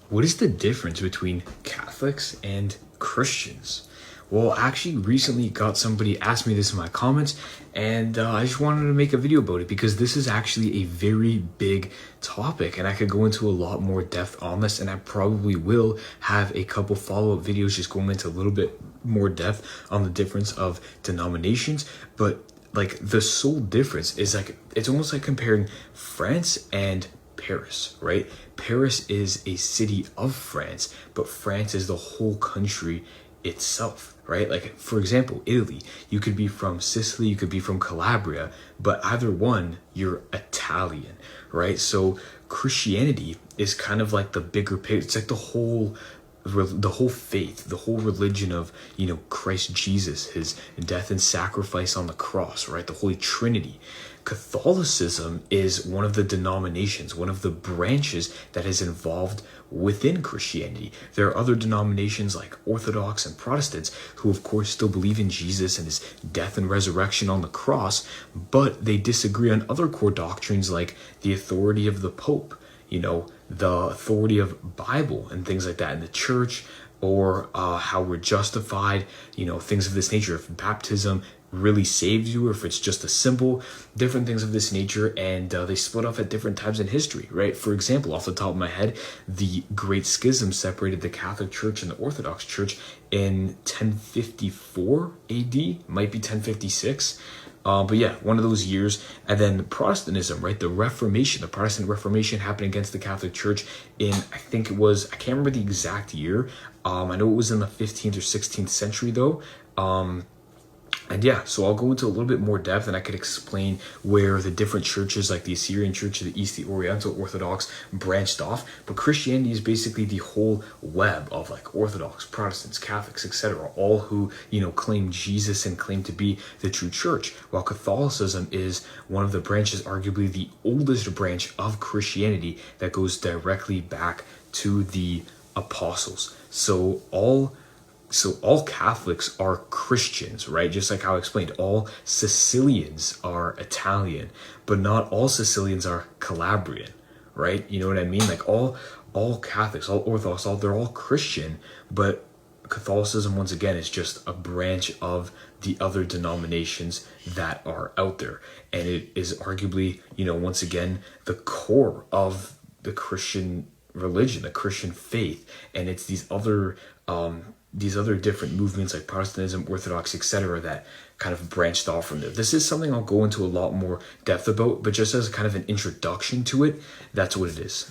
what is the difference between Catholics and Christians? Well, actually, recently got somebody asked me this in my comments, and I just wanted to make a video about it because this is actually a very big topic, and I could go into a lot more depth on this, and I probably will have a couple follow-up videos just going into a little bit more depth on the difference of denominations. But like the sole difference is like it's almost like comparing France and Paris, right? Paris is a city of France, but France is the whole country itself, right? Like, for example, Italy, you could be from Sicily, you could be from Calabria, but either one, you're Italian, right? So Christianity is kind of like the bigger picture. It's like the whole faith, the whole religion of, Christ Jesus, his death and sacrifice on the cross, right? The Holy Trinity. Catholicism is one of the denominations, one of the branches that is involved within Christianity. There are other denominations like Orthodox and Protestants who, of course, still believe in Jesus and his death and resurrection on the cross, but they disagree on other core doctrines like the authority of the Pope, the authority of Bible and things like that in the church, or how we're justified, things of this nature, if baptism really saves you or if it's just a symbol, different things of this nature. And they split off at different times in history, right? For example, off the top of my head, the Great Schism separated the Catholic Church and the Orthodox Church in 1054 AD, might be 1056. But yeah, one of those years. And then Protestantism, right? The Reformation, the Protestant Reformation happened against the Catholic Church in, I can't remember the exact year. I know it was in the 15th or 16th century though. And yeah, so I'll go into a little bit more depth and I could explain where the different churches like the Assyrian Church, the East, the Oriental Orthodox branched off. But Christianity is basically the whole web of like Orthodox, Protestants, Catholics, etc. All who, claim Jesus and claim to be the true church. While Catholicism is one of the branches, arguably the oldest branch of Christianity that goes directly back to the apostles. So all Catholics are Christians, right? Just like how I explained, all Sicilians are Italian, but not all Sicilians are Calabrian, right? You know what I mean? Like all Catholics, all Orthodox, they're all Christian, but Catholicism, once again, is just a branch of the other denominations that are out there. And it is arguably, once again, the core of the Christian religion, the Christian faith. And it's these other different movements like Protestantism, Orthodox, etc. that kind of branched off from there. This is something I'll go into a lot more depth about, but just as kind of an introduction to it, that's what it is.